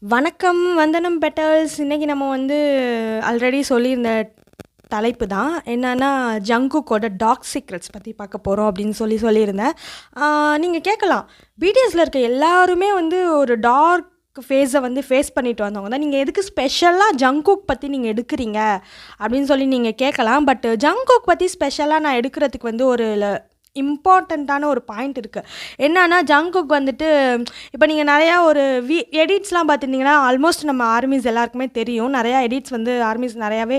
வணக்கம், வந்தனம் பெட்டல்ஸ். இன்னைக்கு நம்ம வந்து ஆல்ரெடி சொல்லியிருந்த தலைப்பு தான். என்னன்னா, ஜங்குக்கோட டார்க் சீக்ரெட்ஸ் பற்றி பார்க்க போகிறோம் அப்படின்னு சொல்லியிருந்தேன். நீங்கள் கேட்கலாம், பிடிஎஸ்ல இருக்க எல்லாருமே வந்து ஒரு டார்க் ஃபேஸை வந்து ஃபேஸ் பண்ணிட்டு வந்தவங்க தான். நீங்கள் எதுக்கு ஸ்பெஷலாக ஜங்குக் பற்றி நீங்கள் எடுக்கிறீங்க அப்படின்னு சொல்லி நீங்கள் கேட்கலாம். பட் ஜங்குக் பற்றி ஸ்பெஷலாக நான் எடுக்கிறதுக்கு வந்து ஒரு இம்பார்ட்டண்ட்டான ஒரு பாயிண்ட் இருக்குது. என்னன்னா, ஜங்குக் வந்துட்டு இப்போ நீங்கள் நிறையா ஒரு எடிட்ஸ்லாம் பார்த்துருந்தீங்கன்னா, ஆல்மோஸ்ட் நம்ம ஆர்மிஸ் எல்லாருக்குமே தெரியும். நிறையா எடிட்ஸ் வந்து ஆர்மிஸ் நிறையாவே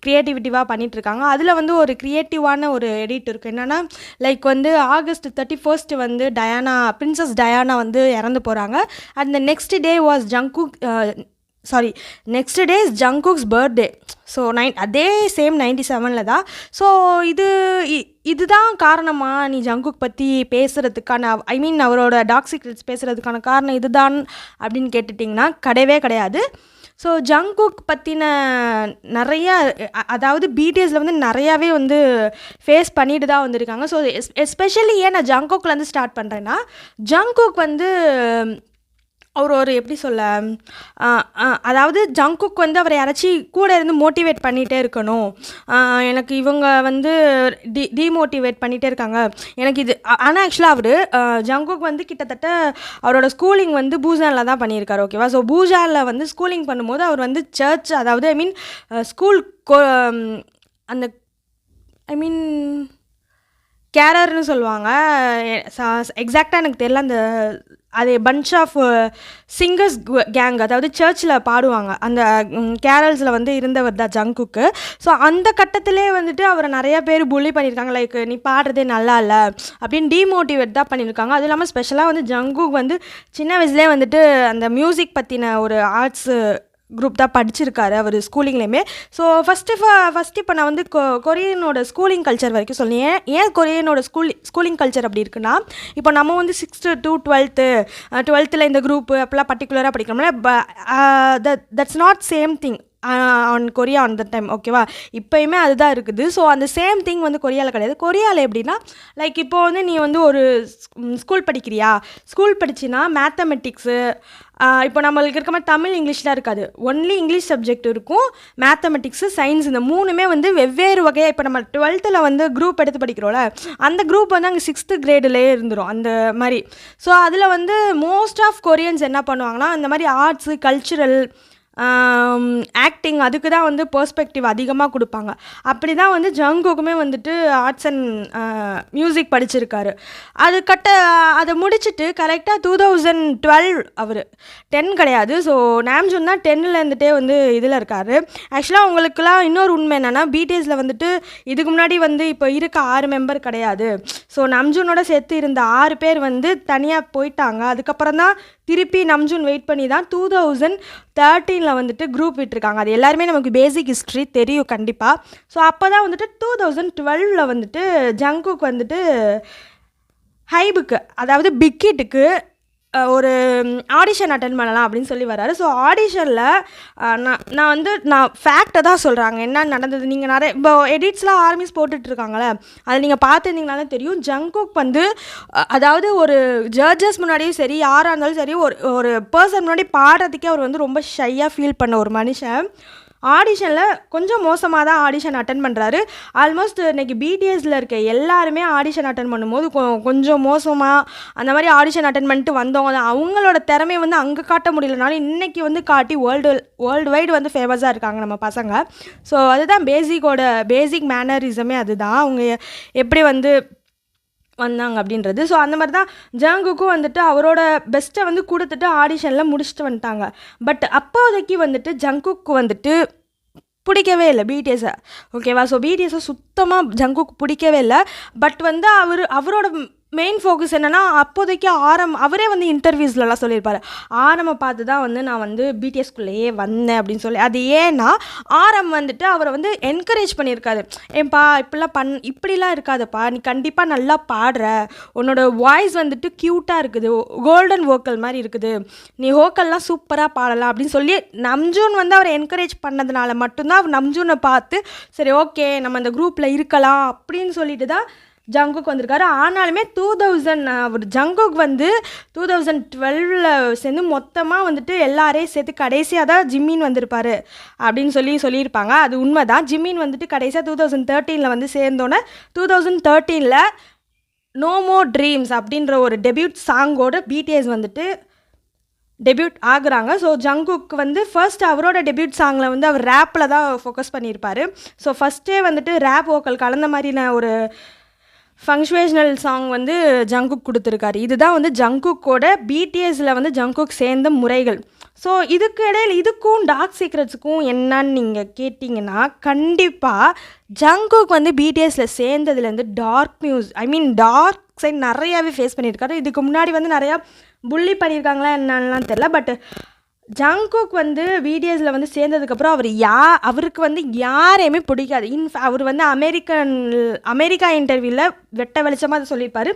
க்ரியேட்டிவிட்டிவாக பண்ணிகிட்ருக்காங்க. அதில் வந்து ஒரு க்ரியேட்டிவான ஒரு எடிட் இருக்குது. என்னென்னா, லைக் வந்து August 31 வந்து பிரின்சஸ் டயானா வந்து இறந்து போகிறாங்க. And the next day was next day is Jungkook's birthday. So அதே சேம் 97 தான். ஸோ இதுதான் காரணமா நீ ஜங்குக் பற்றி பேசுகிறதுக்கான, அவரோட டார்க் சீக்ரெட்ஸ் பேசுகிறதுக்கான காரணம் இதுதான் அப்படின்னு கேட்டுட்டிங்கன்னா கிடையவே கிடையாது. ஸோ ஜங்குக் பற்றின நிறையா, அதாவது பிடிஎஸில் வந்து நிறையாவே வந்து ஃபேஸ் பண்ணிட்டு தான் வந்திருக்காங்க. ஸோ எஸ்பெஷலி ஏன் நான் ஜங்குக்லேருந்து ஸ்டார்ட் பண்ணுறேன்னா, ஜங்குக் வந்து அவர் எப்படி சொல்ல, அதாவது ஜங்குக் வந்து அவர் யாராச்சும் கூட இருந்து மோட்டிவேட் பண்ணிகிட்டே இருக்கணும். எனக்கு இவங்க வந்து டிமோட்டிவேட் பண்ணிகிட்டே இருக்காங்க எனக்கு இது. ஆனால் ஆக்சுவலாக ஜங்குக் வந்து கிட்டத்தட்ட அவரோட ஸ்கூலிங் வந்து பூஜானில் தான் பண்ணியிருக்காரு. ஓகேவா? ஸோ பூஜானில் வந்து ஸ்கூலிங் பண்ணும்போது அவர் வந்து சர்ச், அதாவது ஸ்கூல் அந்த கேரர்னு சொல்லுவாங்க. எக்ஸாக்டாக எனக்கு தெரியல. அது பஞ்ச் ஆஃப் சிங்கர்ஸ் கேங், அதாவது சர்ச்சில் பாடுவாங்க. அந்த கேரல்ஸில் வந்து இருந்தவர் தான் ஜங்குக்கு. ஸோ அந்த கட்டத்திலே வந்துட்டு அவரை நிறையா பேர் புள்ளி பண்ணியிருக்காங்க. லைக் நீ பாடுறதே நல்லா இல்லை அப்படின்னு டிமோட்டிவேட் தான் பண்ணியிருக்காங்க. அதுவும் இல்லாமல் ஸ்பெஷலாக வந்து ஜங்குக் வந்து சின்ன வயசுலேயே வந்துட்டு அந்த மியூசிக் பற்றின ஒரு ஆர்ட்ஸு குரூப் தான் படிச்சிருக்காரு அவர் ஸ்கூலிங்லேயுமே. ஸோ ஃபஸ்ட்டு இப்போ நான் வந்து கொரியனோட ஸ்கூலிங் கல்ச்சர் வரைக்கும் சொல்லியேன். ஏன் கொரியனோட ஸ்கூலிங் கல்ச்சர் அப்படி இருக்குன்னா, இப்போ நம்ம வந்து 6th to 12th இந்த குரூப்பு அப்போலாம் பர்டிகுலராக படிக்கிறோம்ல. That's not same thing on Korea on the time. ஓகேவா? இப்போயுமே அதுதான் இருக்குது. ஸோ அந்த சேம் திங் வந்து கொரியாவில் கிடையாது. கொரியாவில் எப்படின்னா, லைக் இப்போ வந்து நீ வந்து ஒரு ஸ்கூல் படிச்சின்னா மேத்தமெட்டிக்ஸு, இப்போ நம்மளுக்கு இருக்க மாதிரி தமிழ் இங்கிலீஷ்லாம் இருக்காது. ஒன்லி இங்கிலீஷ் சப்ஜெக்ட் இருக்கும். மேத்தமெட்டிக்ஸு, சயின்ஸ், இந்த மூணுமே வந்து வெவ்வேறு வகையாக. இப்போ நம்ம 12th வந்து குரூப் எடுத்து படிக்கிறோம்ல, அந்த குரூப் வந்து அங்கே 6th கிரேட்லேயே இருந்துடும் அந்த மாதிரி. ஸோ அதில் வந்து மோஸ்ட் ஆஃப் கொரியன்ஸ் என்ன பண்ணுவாங்கன்னா, இந்த மாதிரி ஆர்ட்ஸு, கல்ச்சுரல், ஆக்டிங், அதுக்கு தான் வந்து பெர்ஸ்பெக்டிவ் அதிகமாக கொடுப்பாங்க. அப்படி தான் வந்து ஜங்குக்குமே வந்துட்டு ஆர்ட்ஸ் அண்ட் மியூசிக் படிச்சிருக்காரு. அதை முடிச்சுட்டு கரெக்டாக 2012 அவர் 10 கிடையாது. ஸோ நாம்ஜூன் தான் 10ல் இருந்துகிட்டே வந்து இதில் இருக்கார். ஆக்சுவலாக அவங்களுக்குலாம் இன்னொரு உண்மை என்னென்னா, பிடிஎஸில் வந்துட்டு இதுக்கு முன்னாடி வந்து இப்போ இருக்க 6 மெம்பர் கிடையாது. ஸோ நம்ஜூனோட சேர்த்து இருந்த 6 பேர் வந்து தனியாக போயிட்டாங்க. அதுக்கப்புறம் தான் திருப்பி நம்ஜூன் வெயிட் பண்ணி தான் 2013 வந்துட்டு குரூப் விட்டுருக்காங்க. அது எல்லாருமே நமக்கு பேசிக் ஹிஸ்ட்ரி தெரியும் கண்டிப்பாக. ஸோ அப்போ தான் வந்துட்டு 2012 வந்துட்டு ஜங்குக் வந்துட்டு ஹைபுக்கு, அதாவது பிக்கிட்டுக்கு ஒரு ஆடிஷன் அட்டன் பண்ணலாம் அப்படின்னு சொல்லி வராரு. ஸோ ஆடிஷனில் நான் ஃபேக்டை தான் சொல்கிறாங்க என்ன நடந்தது. நீங்கள் நிறைய இப்போ எடிட்ஸ்லாம் ஆர்மிஸ் போட்டுட்ருக்காங்களே, அதை நீங்கள் பார்த்துருந்தீங்கனாலே தெரியும். ஜங்குக் வந்து அதாவது ஒரு ஜட்ஜஸ் முன்னாடியும் சரி, யாராக இருந்தாலும் சரி, ஒரு பர்சன் முன்னாடி பாடுறதுக்கே அவர் வந்து ரொம்ப ஷையாக ஃபீல் பண்ண ஒரு மனுஷன். ஆடிஷனில் கொஞ்சம் மோசமாக தான் ஆடிஷன் அட்டன் பண்ணுறாரு. ஆல்மோஸ்ட் இன்றைக்கி பிடிஎஸில் இருக்க எல்லாருமே ஆடிஷன் அட்டன் பண்ணும்போது கொஞ்சம் மோசமாக அந்த மாதிரி ஆடிஷன் அட்டன் பண்ணிட்டு வந்தவங்க தான். அவங்களோட திறமையை வந்து அங்கே காட்ட முடியலனாலும் இன்றைக்கி வந்து காட்டி வேர்ல்டு வைடு வந்து ஃபேமஸாக இருக்காங்க நம்ம பசங்க. ஸோ அதுதான் பேசிக் மேனரிசமே அதுதான். அவங்க எப்படி வந்து வந்தாங்க அப்படின்றது. ஸோ அந்த மாதிரி தான் ஜங்குக்கும் வந்துட்டு அவரோட பெஸ்ட்டை வந்து கொடுத்துட்டு ஆடிஷனில் முடிச்சுட்டு வந்துட்டாங்க. பட் அப்போதைக்கு வந்துட்டு ஜங்குக்கு வந்துட்டு பிடிக்கவே இல்லை பிடிஎஸை. ஓகேவா? ஸோ பிடிஎஸை சுத்தமாக ஜங்குக்கு பிடிக்கவே இல்லை. பட் வந்து அவரோட மெயின் ஃபோக்கஸ் என்னென்னா, அப்போதைக்கு அவரே வந்து இன்டர்வியூஸ்லலாம் சொல்லியிருப்பார், ஆரம்பை பார்த்து தான் வந்து நான் வந்து பிடிஎஸ்குள்ளேயே வந்தேன் அப்படின்னு சொல்லி. அது ஏன்னா வந்துட்டு அவரை வந்து என்கரேஜ் பண்ணியிருக்காரு. ஏன்பா இப்படிலாம் இருக்காதப்பா, நீ கண்டிப்பாக நல்லா பாடுற, உன்னோட வாய்ஸ் வந்துட்டு க்யூட்டாக இருக்குது, கோல்டன் வோக்கல் மாதிரி இருக்குது, நீ வோக்கல்லாம் சூப்பராக பாடலாம் அப்படின்னு சொல்லி நம்ஜூன் வந்து அவரை என்கரேஜ் பண்ணதுனால மட்டும்தான் அவர் நம்ஜூனை பார்த்து சரி ஓகே நம்ம இந்த குரூப்பில் இருக்கலாம் அப்படின்னு சொல்லிட்டு தான் ஜங்குக் வந்திருக்காரு. ஆனாலுமே 2000 அவர் ஜங்குக் வந்து 2012 சேர்ந்து மொத்தமாக வந்துட்டு எல்லாரையும் சேர்த்து கடைசியாக தான் ஜிம்மின் வந்திருப்பார் அப்படின்னு சொல்லியிருப்பாங்க. அது உண்மை தான். ஜிம்மின் வந்துட்டு கடைசியாக 2013 வந்து சேர்ந்தோன்னே 2013 நோ மோர் ட்ரீம்ஸ் அப்படின்ற ஒரு டெபியூட் சாங்கோட பிடிஎஸ் வந்துட்டு டெபியூட் ஆகுறாங்க. ஸோ ஜங்குக் வந்து ஃபர்ஸ்ட் அவரோட டெபியூட் சாங்கில் வந்து அவர் ரேப்பில் தான் ஃபோக்கஸ் பண்ணியிருப்பார். ஸோ ஃபஸ்ட்டே வந்துட்டு ரேப் வோக்கல் கலந்த மாதிரின ஒரு ஃபங்க்ஷுவேஷனல் சாங் வந்து ஜங்குக் கொடுத்துருக்காரு. இதுதான் வந்து ஜங்குக்கோட பிடிஎஸில் வந்து ஜங்குக் சேர்ந்த முறைகள். ஸோ இதுக்கு இடையில் இதுக்கும் டார்க் சீக்ரெட்ஸுக்கும் என்னன்னு நீங்கள் கேட்டிங்கன்னா, கண்டிப்பாக ஜங்குக் வந்து பிடிஎஸில் சேர்ந்ததுலேருந்து டார்க் சைட் நிறையாவே ஃபேஸ் பண்ணியிருக்காரு. இதுக்கு முன்னாடி வந்து நிறையா புள்ளி பண்ணியிருக்காங்களா என்னன்னா தெரில. பட் ஜங்குக் வந்து பிடிஎஸில் வந்து சேர்ந்ததுக்கப்புறம் அவருக்கு வந்து யாரையுமே பிடிக்காது. அவர் வந்து அமெரிக்கா இன்டர்வியூவில் வெட்ட வெளிச்சமாக அதை சொல்லியிருப்பார்.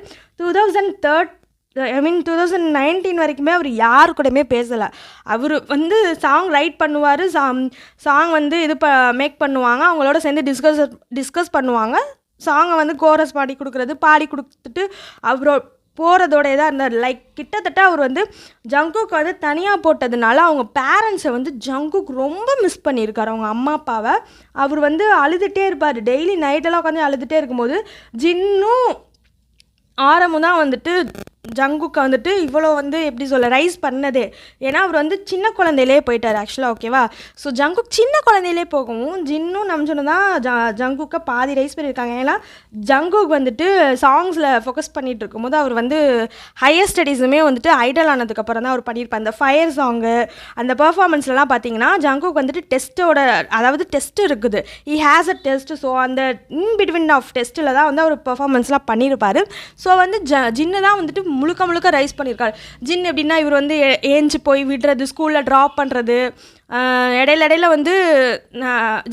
2019 வரைக்குமே அவர் யாரு கூடயுமே பேசலை. அவர் வந்து சாங் ரைட் பண்ணுவார், சாங் வந்து மேக் பண்ணுவாங்க, அவங்களோட சேர்ந்து டிஸ்கஸ் பண்ணுவாங்க, சாங்கை வந்து கோரஸ் பாடி கொடுத்துட்டு அவரோட போகிறதோட தான் இருந்தார். கிட்டத்தட்ட அவர் வந்து ஜங்குக் வந்து தனியாக போட்டதுனால அவங்க பேரண்ட்ஸை வந்து ஜங்குக் ரொம்ப மிஸ் பண்ணியிருக்காரு, அவங்க அம்மா அப்பாவை. அவர் வந்து அழுதுகிட்டே இருப்பார். டெய்லி நைட்டெல்லாம் உட்காந்து அழுதுகிட்டே இருக்கும்போது ஜின்னும் ஆரமும் தான் வந்துட்டு ஜங்குக்கை வந்துட்டு இவ்வளோ வந்து எப்படி சொல்ல ரைஸ் பண்ணதே. ஏன்னா அவர் வந்து சின்ன குழந்தையிலே போயிட்டார் ஆக்சுவலாக, ஓகேவா. ஸோ ஜங்குக் சின்ன குழந்தையிலே போகவும் ஜின்னும் நம்ஜுனும் தான் ஜங்குக்கை பாதி ரைஸ் பண்ணியிருக்காங்க. ஏன்னா ஜங்குக் வந்துட்டு சாங்ஸில் ஃபோக்கஸ் பண்ணிகிட்டு இருக்கும்போது அவர் வந்து ஹையர் ஸ்டடீஸுமே வந்துட்டு ஐடல் ஆனதுக்கப்புறம் தான் அவர் பண்ணியிருப்பார். அந்த ஃபயர் சாங்கு அந்த பர்ஃபார்மன்ஸ்லாம் பார்த்தீங்கன்னா ஜங்குக் வந்துட்டு டெஸ்ட் இருக்குது, he has a test. So அந்த இன்பிட்வீன் ஆஃப் டெஸ்ட்டில் தான் வந்து அவர் பர்ஃபார்மன்ஸ்லாம் பண்ணியிருப்பார். ஸோ வந்து ஜின்னு தான் வந்துட்டு முழுக்க ரைஸ் பண்ணியிருக்காரு. ஜின் எப்படின்னா இவர் வந்து ஏஞ்சி போய் விடுறது, ஸ்கூலில் ட்ராப் பண்ணுறது, இடையில வந்து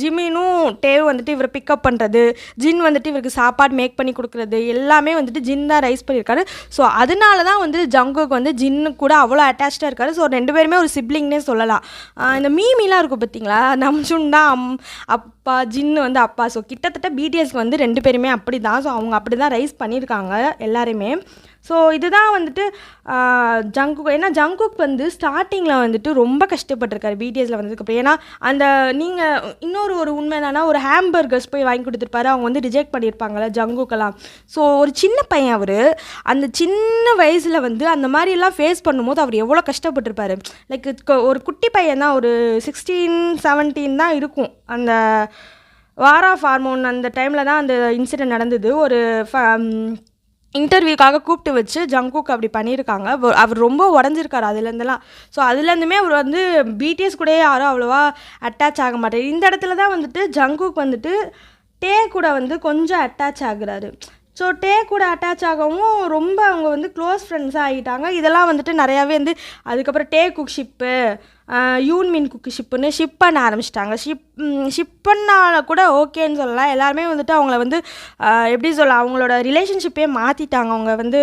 ஜிம்மினும் டேவ் வந்துட்டு இவரை பிக்கப் பண்ணுறது, ஜின் வந்துட்டு இவருக்கு சாப்பாடு மேக் பண்ணி கொடுக்குறது எல்லாமே வந்துட்டு ஜின் தான் ரைஸ் பண்ணியிருக்காரு. ஸோ அதனால தான் வந்து ஜங்குக் வந்து ஜின்னு கூட அவ்வளோ அட்டாச்சாக இருக்காரு. ஸோ 2 பேருமே ஒரு சிப்ளிங்னே சொல்லலாம். இந்த மீமிலாம் இருக்கும் பார்த்தீங்களா, நம்ஜுன் தான் அப்பா, ஜின்னு வந்து அப்பா. ஸோ கிட்டத்தட்ட பிடிஎஸ்க்கு வந்து 2 பேருமே அப்படி தான். ஸோ அவங்க அப்படி தான் ரைஸ் பண்ணியிருக்காங்க எல்லாருமே. ஸோ இதுதான் வந்துட்டு ஜங்குக். ஏன்னா ஜங்குக் வந்து ஸ்டார்டிங்கில் வந்துட்டு ரொம்ப கஷ்டப்பட்டிருக்காரு பிடிஎஸில் வந்ததுக்கப்புறம். ஏன்னா அந்த நீங்கள் இன்னொரு உண்மை என்னன்னா, ஒரு ஹாம்பர்கர்ஸ் போய் வாங்கி கொடுத்துருப்பாரு, அவங்க வந்து ரிஜெக்ட் பண்ணியிருப்பாங்கள்ல ஜங்குக்கெல்லாம். ஸோ ஒரு சின்ன பையன் அவர், அந்த சின்ன வயசில் வந்து அந்த மாதிரிலாம் ஃபேஸ் பண்ணும்போது அவர் எவ்வளோ கஷ்டப்பட்டிருப்பாரு. ஒரு குட்டி பையன் தான், ஒரு 16-17 தான் இருக்கும். அந்த வார் ஆஃப் ஹார்மோன் அந்த டைமில் தான் அந்த இன்சிடென்ட் நடந்தது. ஒரு இன்டர்வியூக்காக கூப்பிட்டு வச்சு ஜங்குக் அப்படி பண்ணியிருக்காங்க. அவர் ரொம்ப உடஞ்சிருக்காரு அதுலேருந்துலாம். ஸோ அதுலேருந்துமே அவர் வந்து பிடிஎஸ் கூட யாரும் அவ்வளோவா அட்டாச் ஆக மாட்டார். இந்த இடத்துல தான் வந்துட்டு ஜங்குக் வந்துட்டு டே கூட வந்து கொஞ்சம் அட்டாச் ஆகுறாரு. ஸோ டே கூட அட்டாச் ஆகவும் ரொம்ப அவங்க வந்து க்ளோஸ் ஃப்ரெண்ட்ஸாக ஆகிட்டாங்க. இதெல்லாம் வந்துட்டு நிறையாவே வந்து அதுக்கப்புறம் டே குக் ஷிப்பு, யூன்மின் குக்கு ஷிப்புன்னு ஷிப் பண்ண ஆரம்பிச்சிட்டாங்க. ஷிப் பண்ணால் கூட ஓகேன்னு சொல்லலாம். எல்லாருமே வந்துட்டு அவங்கள வந்து எப்படி சொல்ல, அவங்களோட ரிலேஷன்ஷிப்பே மாற்றிட்டாங்க. அவங்க வந்து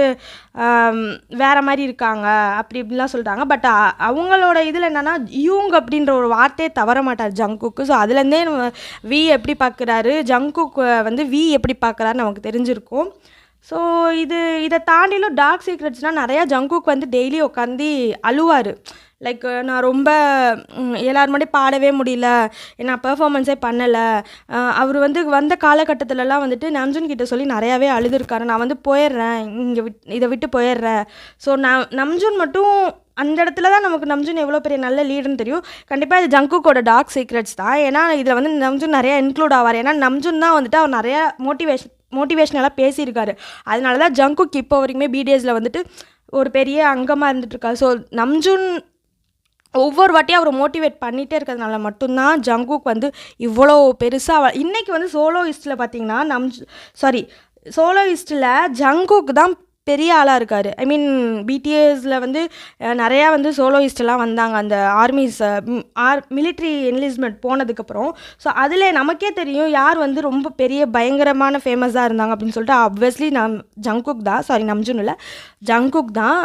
வேறு மாதிரி இருக்காங்க அப்படி இப்படிலாம் சொல்லிட்டாங்க. பட் அவங்களோட இதில் என்னென்னா யூங் அப்படின்ற ஒரு வார்த்தையே தவற மாட்டார் ஜங்குக்கு. ஸோ அதுலேருந்தே வி எப்படி பார்க்குறாரு, ஜங்குக் வந்து வி எப்படி பார்க்குறாருன்னு நமக்கு தெரிஞ்சிருக்கும். ஸோ இதை தாண்டிலும் டார்க் சீக்ரெட்ஸ்னால் நிறையா ஜங்குக் வந்து டெய்லி உட்காந்து அழுவார். நான் ரொம்ப எல்லாரும் முன்னாடி பாடவே முடியல, நான் பெர்ஃபார்மன்ஸே பண்ணலை. அவர் வந்து வந்த காலகட்டத்திலலாம் வந்துட்டு நம்ஜுன் கிட்ட சொல்லி நிறையாவே அழுதுருக்காரு. நான் வந்து போயிடுறேன், இதை விட்டு போயிடுறேன். ஸோ நம்ஜுன் மட்டும் அந்த இடத்துல தான் நமக்கு நம்ஜுன் எவ்வளோ பெரிய நல்ல லீடர்னு தெரியும். கண்டிப்பாக இது ஜங்குக்கோட டார்க் சீக்ரெட்ஸ் தான். ஏன்னா இதில் வந்து நம்ஜுன் நிறையா இன்க்ளூட் ஆவார். ஏன்னா நம்ஜுன் தான் வந்துட்டு அவர் நிறையா மோட்டிவேஷனலாக பேசியிருக்காரு. அதனால தான் ஜங்குக் இப்போ வரைக்குமே பிடிஎஸில் வந்துட்டு ஒரு பெரிய அங்கமாக இருந்துகிட்ருக்காரு. ஸோ நம்ஜுன் ஒவ்வொரு வாட்டியும் அவர் மோட்டிவேட் பண்ணிகிட்டே இருக்கிறதுனால மட்டும்தான் ஜங்குக் வந்து இவ்வளோ பெருசாக இன்றைக்கி வந்து சோலோயிஸ்ட்டில் பார்த்தீங்கன்னா சோலோயிஸ்ட்டில் ஜங்குக் தான் பெரிய ஆளாக இருக்கார். பிடிஎஸில் வந்து நிறையா வந்து சோலோயிஸ்டெல்லாம் வந்தாங்க அந்த மிலிட்ரி என்லிஸ்ட்மெண்ட் போனதுக்கப்புறம். ஸோ அதில் நமக்கே தெரியும் யார் வந்து ரொம்ப பெரிய பயங்கரமான ஃபேமஸாக இருந்தாங்க அப்படின்னு சொல்லிட்டு. ஆப்வியஸ்லி நம்ஜுன் இல்லை, ஜங்குக் தான்.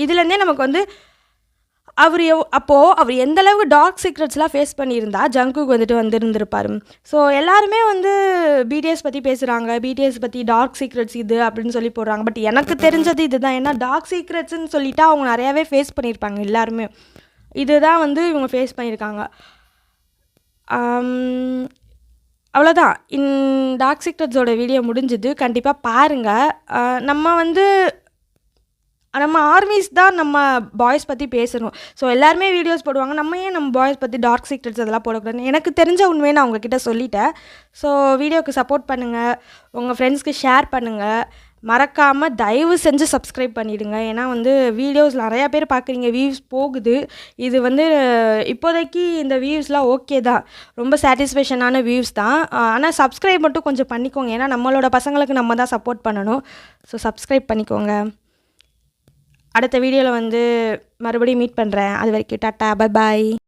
இதுலேருந்தே நமக்கு வந்து அப்போது அவர் எந்த அளவுக்கு டார்க் சீக்ரெட்ஸ்லாம் ஃபேஸ் பண்ணியிருந்தா ஜங்குக் வந்துட்டு வந்திருந்திருப்பார். ஸோ எல்லாருமே வந்து பிடிஎஸ் பற்றி பேசுகிறாங்க, பிடிஎஸ் பற்றி டார்க் சீக்ரெட்ஸ் இது அப்படின்னு சொல்லி போடுறாங்க. பட் எனக்கு தெரிஞ்சது இதுதான். ஏன்னா டார்க் சீக்ரெட்ஸ்ன்னு சொல்லிட்டா அவங்க நிறையாவே ஃபேஸ் பண்ணியிருப்பாங்க எல்லாருமே. இதுதான் வந்து இவங்க ஃபேஸ் பண்ணியிருக்காங்க. அவ்வளோதான். டார்க் சீக்ரெட்ஸோட வீடியோ முடிஞ்சுது. கண்டிப்பாக பாருங்கள். நம்ம ஆர்மிஸ் தான் நம்ம பாய்ஸ் பற்றி பேசணும். ஸோ எல்லாருமே வீடியோஸ் போடுவாங்க. நம்ம ஏன் நம்ம பாய்ஸ் பற்றி டார்க் சீக்ரெட்ஸ் அதெல்லாம் போடக்கூடாதுன்னு எனக்கு தெரிஞ்ச உண்மையை நான் உங்ககிட்ட சொல்லிட்டேன். ஸோ வீடியோவுக்கு சப்போர்ட் பண்ணுங்கள், உங்கள் ஃப்ரெண்ட்ஸ்க்கு ஷேர் பண்ணுங்கள். மறக்காமல் தயவு செஞ்சு சப்ஸ்கிரைப் பண்ணிவிடுங்க. ஏன்னா வந்து வீடியோஸ் நிறையா பேர் பார்க்குறீங்க, வியூஸ் போகுது. இது வந்து இப்போதைக்கு இந்த வியூஸ்லாம் ஓகே தான், ரொம்ப சாட்டிஸ்ஃபேக்ஷனான வியூஸ் தான். ஆனால் சப்ஸ்கிரைப் மட்டும் கொஞ்சம் பண்ணிக்கோங்க. ஏன்னா நம்மளோட பசங்களுக்கு நம்ம தான் சப்போர்ட் பண்ணணும். ஸோ சப்ஸ்கிரைப் பண்ணிக்கோங்க. அடுத்த வீடியோவில் வந்து மறுபடியும் மீட் பண்ணுறேன். அது வரைக்கும் டாட்டா, பை பாய்.